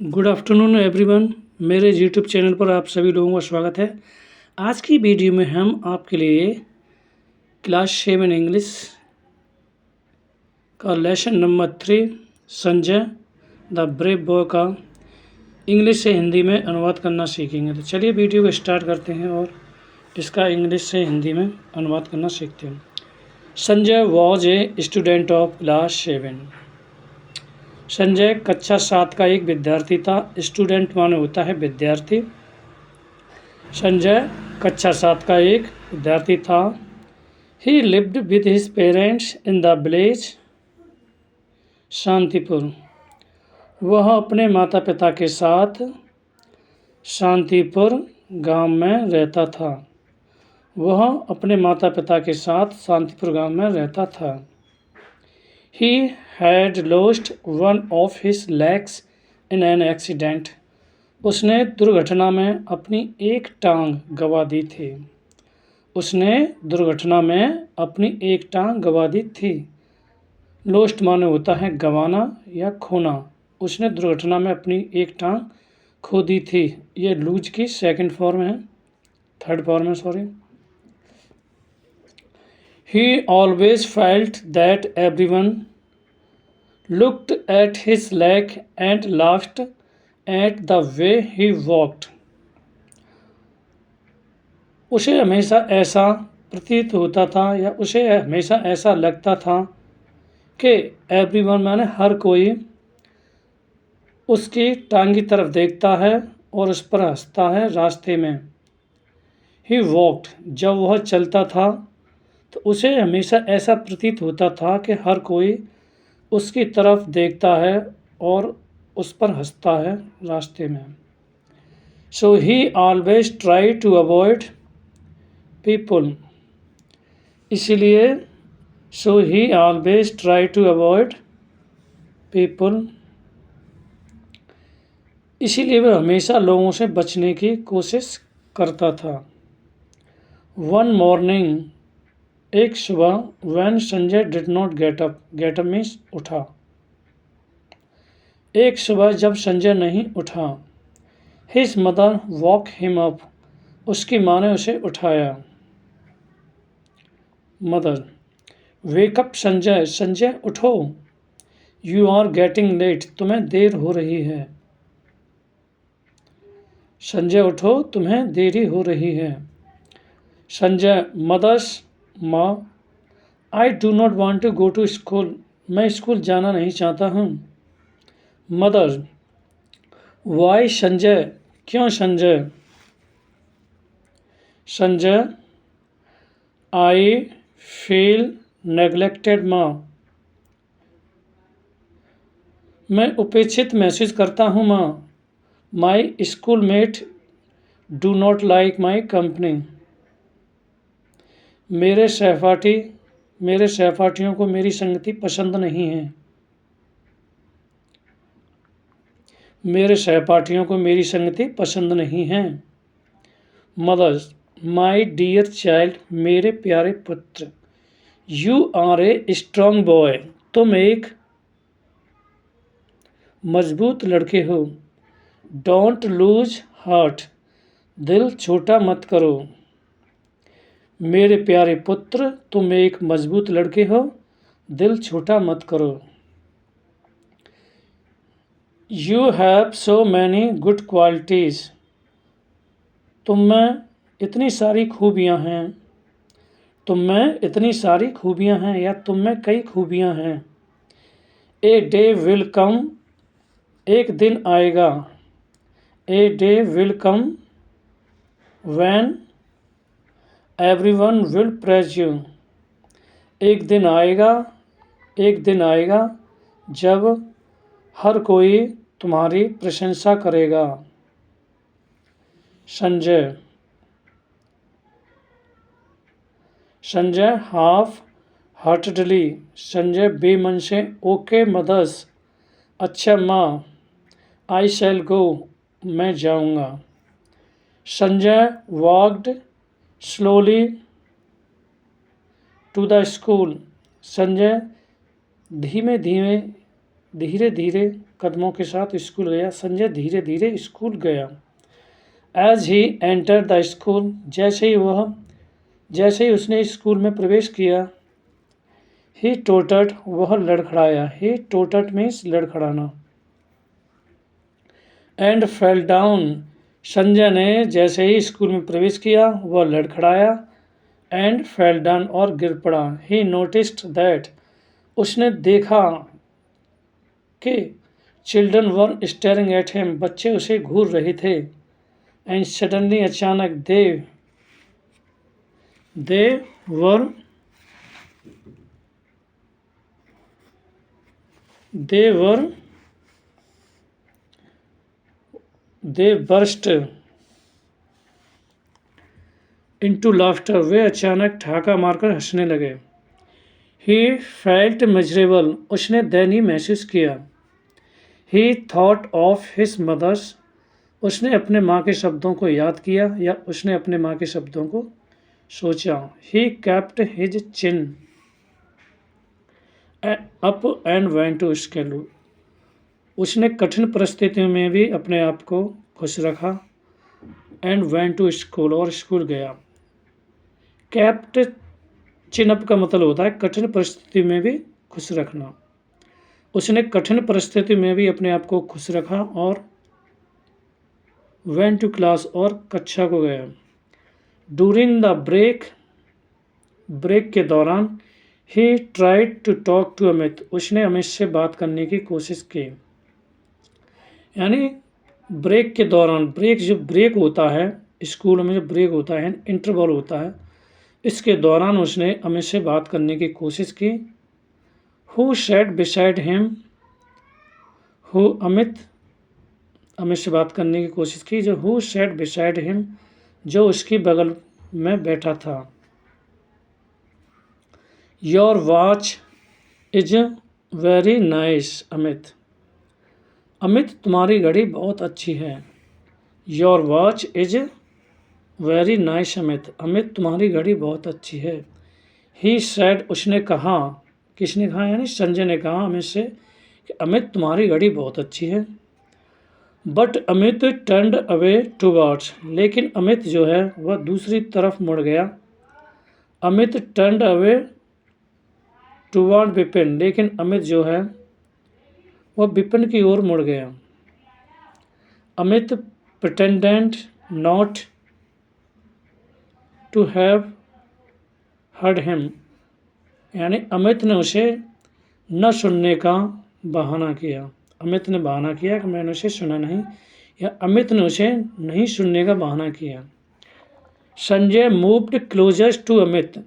Good afternoon everyone. मेरे YouTube channel पर आप सभी लोगों का स्वागत है। आज की वीडियो में हम आपके लिए क्लास 7 इंग्लिश का lesson number 3 Sanjay the brave boy का इंग्लिश से हिंदी में अनुवाद करना सीखेंगे। तो चलिए वीडियो को स्टार्ट करते हैं और इसका इंग्लिश से हिंदी में अनुवाद करना सीखते हैं। Sanjay was a student of class 7। Sanjay कक्षा 7 का एक विद्यार्थी था। स्टूडेंट माने होता है विद्यार्थी। संजय कक्षा 7 का एक विद्यार्थी था। ही lived with his parents in the village Shantipur. वह अपने माता पिता के साथ शांतिपुर गांव में रहता था। वह अपने माता पिता के साथ शांतिपुर गांव में रहता था। He had lost one of his legs in an accident. उसने दुर्घटना में अपनी एक टांग गंवा दी थी। उसने दुर्घटना में अपनी एक टांग गंवा दी थी। लोस्ट माने होता है गंवाना या खोना। उसने दुर्घटना में अपनी एक टांग खो दी थी। ये लूज की सेकंड फॉर्म है, थर्ड फॉर्म है sorry. He always felt that everyone looked at his leg and laughed at the way he walked. उसे हमेशा ऐसा प्रतीत होता था या उसे हमेशा ऐसा लगता था कि एवरीवन माने हर कोई उसकी टांग की तरफ देखता है और उस पर हंसता है रास्ते में। He walked, जब वह चलता था तो उसे हमेशा ऐसा प्रतीत होता था कि हर कोई उसकी तरफ देखता है और उस पर हंसता है रास्ते में। So he always try to avoid people. इसीलिए so he always try to avoid people. इसीलिए वह हमेशा लोगों से बचने की कोशिश करता था। वन मॉर्निंग, एक सुबह, when Sanjay did not get up means उठा। एक सुबह जब संजय नहीं उठा। His mother walk him up, उसकी माँ ने उसे उठाया। मदर, वेकअप संजय, संजय उठो। यू आर गेटिंग लेट, तुम्हें देर हो रही है। संजय उठो, तुम्हें देरी हो रही है। संजय, मदर्स, माँ, I do not want to go to school, मैं स्कूल जाना नहीं चाहता हूँ। मदर, वाई संजय, क्यों Sanjay. Sanjay, I feel neglected माँ, मैं उपेक्षित महसूस करता हूँ माँ। My school mate do not like my company, मेरे सहपाठियों को मेरी संगति पसंद नहीं है। मेरे सहपाठियों को मेरी संगति पसंद नहीं है। मदर्स, माई डियर चाइल्ड, मेरे प्यारे पुत्र। You are a strong boy, तुम एक मजबूत लड़के हो। डोंट लूज हार्ट, दिल छोटा मत करो। मेरे प्यारे पुत्र, तुम एक मजबूत लड़के हो, दिल छोटा मत करो। You have so many good qualities, तुम में इतनी सारी खूबियाँ हैं। तुम में इतनी सारी खूबियाँ हैं या तुम में कई खूबियाँ हैं। ए डे विल कम, एक दिन आएगा। A day will come when everyone will praise you, एक दिन आएगा जब हर कोई तुम्हारी प्रशंसा करेगा। संजय हाफ हार्टेडली, संजय बेमन से, ओके मदर्स, अच्छा माँ, आई शैल गो, मैं जाऊँगा। Sanjay walked slowly to the school, Sanjay धीरे धीरे कदमों के साथ स्कूल गया। संजय धीरे धीरे स्कूल गया। As he enter the school, जैसे ही उसने स्कूल में प्रवेश किया, ही टोटर्ड, वह लड़खड़ाया। ही टोटर्ड मीन्स लड़खड़ाना। एंड फेल डाउन, संजय ने जैसे ही स्कूल में प्रवेश किया वह लड़खड़ाया। एंड फेल डाउन, और गिर पड़ा। ही नोटिस्ड दैट, उसने देखा कि children were staring at him, बच्चे उसे घूर रहे थे। एंड सडनली, अचानक, दे बर्स्ट इनटू लाफ्टर, वे अचानक ठहाका मारकर हंसने लगे। ही फेल्ट मिजरेबल, उसने दयनीय महसूस किया। He thought of his mothers, उसने अपने माँ के शब्दों को याद किया या उसने अपने माँ के शब्दों को सोचा। He kept his chin up and went to school, उसने कठिन परिस्थितियों में भी अपने आप को खुश रखा। एंड वेंट टू स्कूल, और स्कूल गया। केप्ट चिन अप का मतलब होता है कठिन परिस्थिति में भी खुश रखना। उसने कठिन परिस्थिति में भी अपने आप को खुश रखा और वेंट टू क्लास, और कक्षा को गया। डूरिंग द ब्रेक के दौरान, he tried to talk to Amit, उसने अमित से बात करने की कोशिश की। यानी ब्रेक के दौरान, ब्रेक होता है स्कूल में, जो ब्रेक होता है इंटरवल होता है, इसके दौरान उसने अमित से बात करने की कोशिश की। Who sat beside him, Amit से बात करने की कोशिश की। जो हु सैट बिसाइड हिम, जो उसकी बगल में बैठा था। Your watch is very nice Amit, तुम्हारी घड़ी बहुत अच्छी है। Your watch is very nice Amit, तुम्हारी घड़ी बहुत अच्छी है। ही सैड, उसने कहा, किसने कहा, यानी संजय ने कहा अमित से कि अमित तुम्हारी घड़ी बहुत अच्छी है। But Amit turned away towards, लेकिन अमित जो है वह दूसरी तरफ मुड़ गया। Amit turned away toward Vipin, लेकिन अमित जो है वह विपिन की ओर मुड़ गया। Amit pretended not to have heard him, यानी अमित ने उसे न सुनने का बहाना किया। अमित ने बहाना किया कि मैंने उसे सुना नहीं, या अमित ने उसे नहीं सुनने का बहाना किया। Sanjay moved closer to Amit,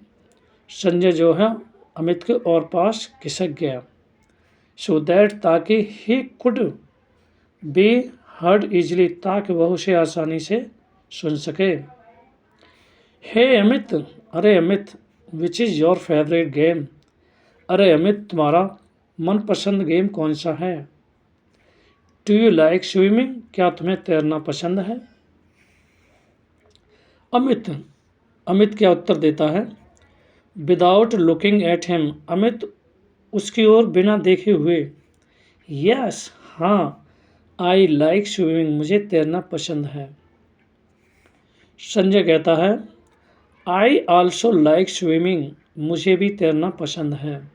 Sanjay जो है अमित के और पास खिसक गया। सो दैट, ताकि he could be heard easily, ताकि वह उसे आसानी से सुन सके। हे अमित, अरे Amit, which is your favourite game, अरे अमित तुम्हारा मनपसंद गेम कौन सा है। डू यू लाइक स्विमिंग, क्या तुम्हें तैरना पसंद है। अमित क्या उत्तर देता है। Without looking at him, Amit उसकी ओर बिना देखे हुए। यस, हाँ, आई लाइक स्विमिंग, मुझे तैरना पसंद है। संजय कहता है आई आल्सो लाइक स्विमिंग, मुझे भी तैरना पसंद है।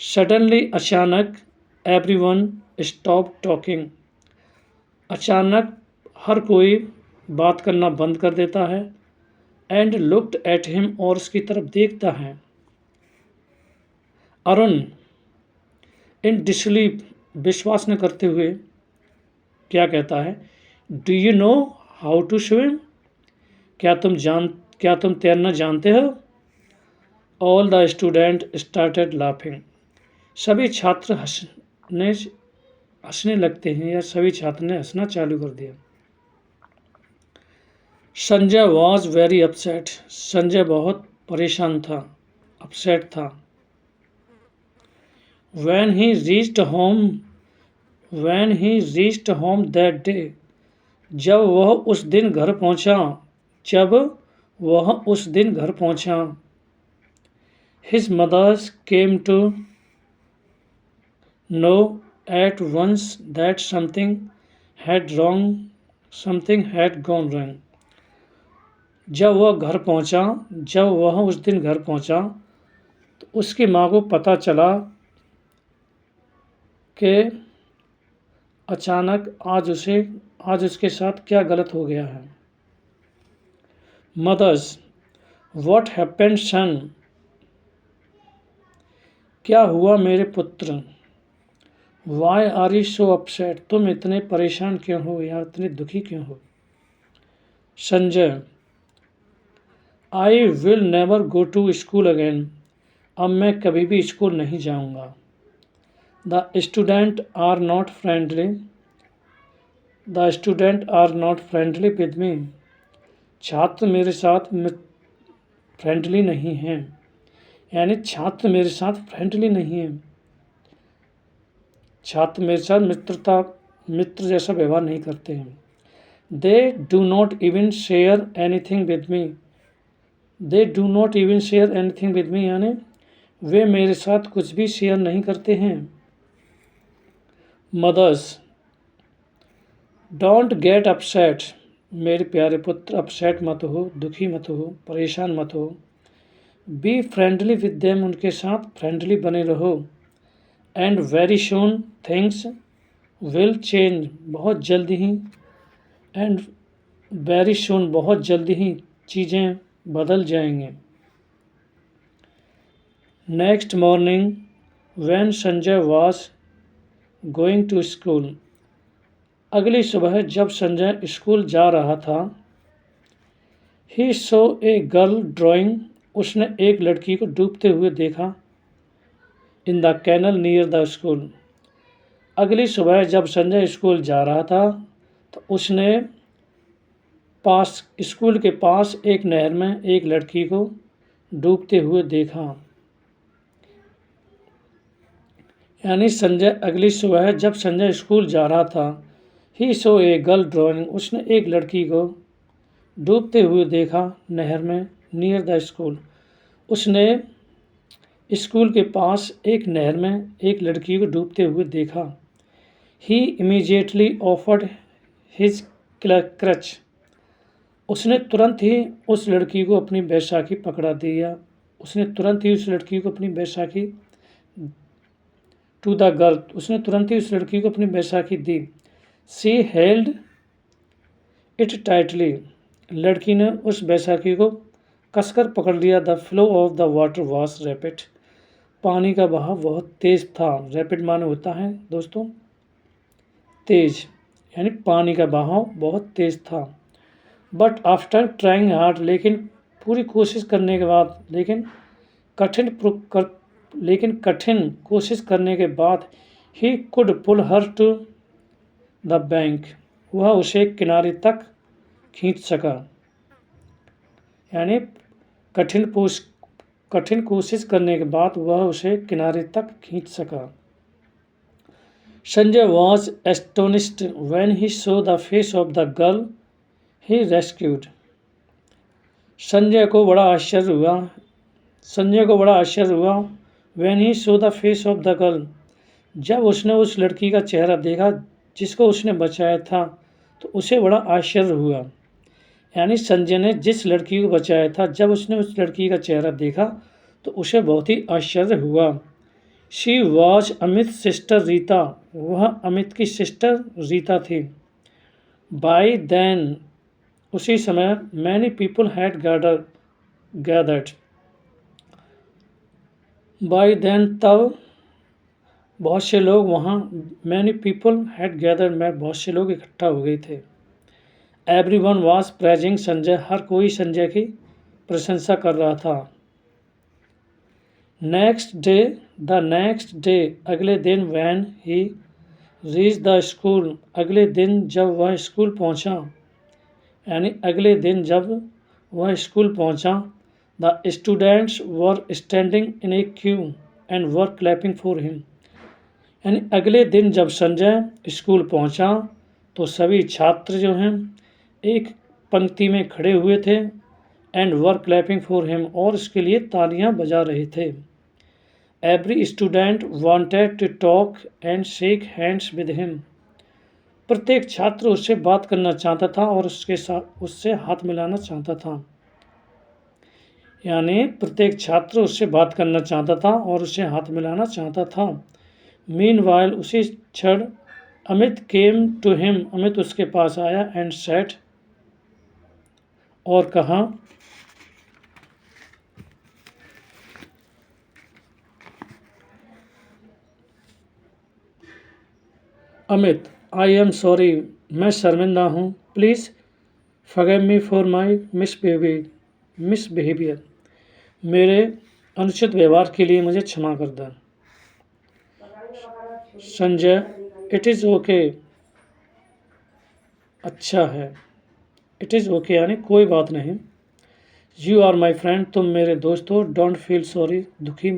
सडनली, अचानक, एवरीवन स्टॉप टॉकिंग, अचानक हर कोई बात करना बंद कर देता है। एंड लुक्ड एट हिम, और उसकी तरफ देखता है। अरुण इन डिसलीप, विश्वास न करते हुए क्या कहता है, do you know how to swim, क्या तुम तैरना जानते हो। All the student started laughing, सभी छात्र हंसने लगते हैं, या सभी छात्र ने हंसना चालू कर दिया। Sanjay was very upset, Sanjay बहुत परेशान था, अपसेट था। When he reached home that day, जब वह उस दिन घर पहुंचा, his mother came to know at once that something had gone wrong. जब वह उस दिन घर पहुंचा तो उसकी माँ को पता चला कि अचानक आज उसके साथ क्या गलत हो गया है. Mothers, what happened son? क्या हुआ मेरे पुत्र? Why are you so upset? तुम इतने परेशान क्यों हो या इतने दुखी क्यों हो? Sanjay, I will never go to school again. अब मैं कभी भी स्कूल नहीं जाऊंगा. The student are not friendly. The student are not friendly with me. छात्र मेरे साथ फ्रेंडली नहीं हैं. यानी छात्र मेरे साथ फ्रेंडली नहीं है. छात्र मेरे साथ मित्र जैसा व्यवहार नहीं करते हैं. They do not even share anything with me. They do not even share anything with me यानी वे मेरे साथ कुछ भी शेयर नहीं करते हैं. Mothers, don't get upset. मेरे प्यारे पुत्र अपसेट मत हो, दुखी मत हो, परेशान मत हो. Be friendly with them. उनके साथ फ्रेंडली बने रहो. And very soon things will change. बहुत जल्दी ही एंड वेरी सून बहुत जल्दी ही चीज़ें बदल जाएंगे. Next morning when Sanjay was going to school. अगली सुबह जब संजय स्कूल जा रहा था. He saw a girl drowning. उसने एक लड़की को डूबते हुए देखा. In the canal near the school. अगली सुबह जब संजय स्कूल जा रहा था तो उसने स्कूल के पास एक नहर में एक लड़की को डूबते हुए देखा. यानी अगली सुबह जब संजय स्कूल जा रहा था. He saw a girl drowning. उसने एक लड़की को डूबते हुए देखा नहर में नियर द स्कूल. उसने स्कूल के पास एक नहर में एक लड़की को डूबते हुए देखा. ही इमीडिएटली ऑफर्ड हिज क्रच. उसने तुरंत ही उस लड़की को अपनी बैसाखी पकड़ा दिया. उसने तुरंत ही उस लड़की को अपनी बैसाखी टू द गर्ल. उसने तुरंत ही उस लड़की को अपनी बैसाखी दी. She held it tightly. लड़की ने उस बैसाखी को कसकर पकड़ लिया. The flow of the water was rapid. पानी का बहाव बहुत तेज था. रैपिड माने होता है दोस्तों तेज, यानी पानी का बहाव बहुत तेज था. But after trying hard. लेकिन पूरी कोशिश करने के बाद लेकिन कठिन कोशिश करने के बाद he could pull her to the bank. वह उसे किनारे तक खींच सका. यानी कठिन कोशिश करने के बाद वह उसे किनारे तक खींच सका. Sanjay was astonished when he so the face of the girl he rescued. Sanjay को बड़ा आश्चर्य हुआ when he so the face of the girl. जब उसने उस लड़की का चेहरा देखा जिसको उसने बचाया था तो उसे बड़ा आश्चर्य हुआ. यानी संजय ने जिस लड़की को बचाया था जब उसने उस लड़की का चेहरा देखा तो उसे बहुत ही आश्चर्य हुआ. She was Amit sister Rita. वह अमित की सिस्टर रीता थी. By then. उसी समय many people had gathered. By then तब बहुत से लोग वहाँ मैनी पीपल हैड गैदर्ड में बहुत से लोग इकट्ठा हो गए थे. Everyone was praising Sanjay. हर कोई संजय की प्रशंसा कर रहा था. नेक्स्ट डे अगले दिन when he reach the school. अगले दिन जब वह स्कूल पहुँचा. यानी अगले दिन जब वह स्कूल पहुँचा. The students were standing in A Q and were clapping for him. यानी अगले दिन जब संजय स्कूल पहुँचा तो सभी छात्र जो हैं एक पंक्ति में खड़े हुए थे. And were clapping for him. और उसके लिए तालियां बजा रहे थे. Every student wanted to talk and shake hands with him. प्रत्येक छात्र उससे बात करना चाहता था और उससे हाथ मिलाना चाहता था। यानी प्रत्येक छात्र उससे बात करना चाहता था और उससे हाथ मिलाना चाहता था। मीनवाइल उसी क्षण Amit came to him. Amit उसके पास आया एंड सेड और कहा, अमित, आई एम सॉरी, मैं शर्मिंदा हूँ। Please forgive me for my misbehaviour. मेरे अनुचित व्यवहार के लिए मुझे क्षमा कर दें। संजय, इट इज़ ओके, अच्छा है। इट इज़ ओके यानी कोई बात नहीं। यू आर माई फ्रेंड, तुम मेरे दोस्त हो। डोंट फील सॉरी, दुखी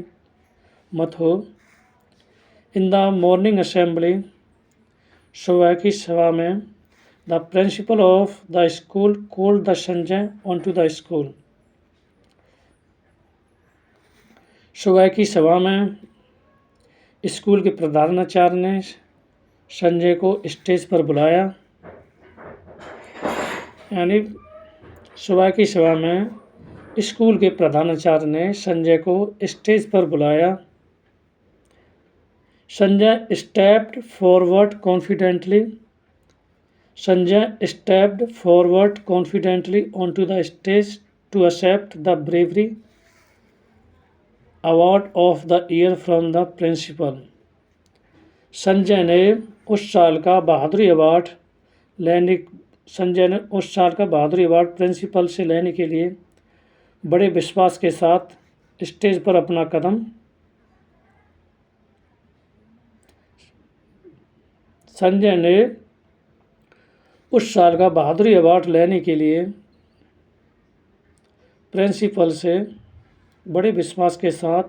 मत हो। इन द मॉर्निंग असेंबली, सुबह की सभा में, the principal of the school called the Sanjay on to the school. सुबह की सभा में स्कूल के प्रधानाचार्य ने संजय को स्टेज पर बुलाया। यानी सुबह की सभा में स्कूल के प्रधानाचार्य ने संजय को स्टेज पर बुलाया। Sanjay stepped forward confidently. Sanjay stepped forward confidently on to the stage to accept the bravery award of the year from the principal. Sanjay ने उस साल का बहादुरी अवार्ड प्रिंसिपल से लेने के लिए बड़े विश्वास के साथ स्टेज पर अपना कदम संजय ने उस साल का बहादुरी अवार्ड लेने के लिए प्रिंसिपल से बड़े विश्वास के साथ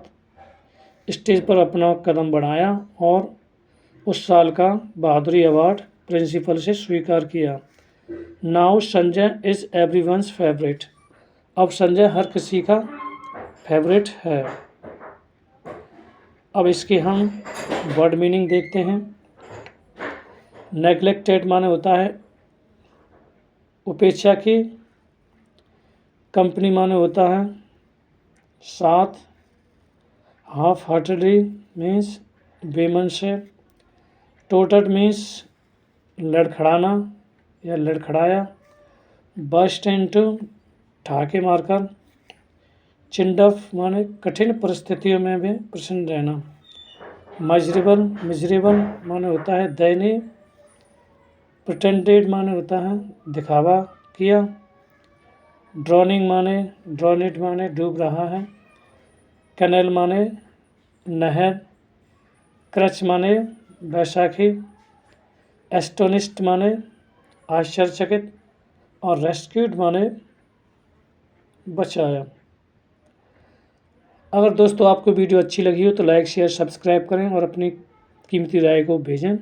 स्टेज पर अपना कदम बढ़ाया और उस साल का बहादुरी अवार्ड प्रिंसिपल से स्वीकार किया। Now Sanjay is everyone's favourite. अब संजय हर किसी का फेवरेट है। अब इसके हम वर्ड मीनिंग देखते हैं। नेग्लेक्टेड माने होता है उपेक्षा की। कंपनी माने होता है साथ। हाफ हार्टेडली मीन्स बेमन से। टोटट मीन्स लड़खड़ाना या लड़खड़ाया। बस्ट इनटू ठाके मारकर। चिंडफ माने कठिन परिस्थितियों में भी प्रसन्न रहना। मिजरेबल माने होता है दयनीय। प्रिटेंडेड माने होता है दिखावा किया। ड्रॉनिट माने डूब रहा है। कैनल माने नहर। क्रच माने बैसाखी। एस्टोनिस्ट माने आश्चर्यचकित। और रेस्क्यूड माने बचाया। अगर दोस्तों आपको वीडियो अच्छी लगी हो तो लाइक शेयर सब्सक्राइब करें और अपनी कीमती राय को भेजें।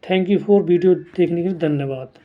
थैंक यू फॉर वीडियो देखने के लिए धन्यवाद।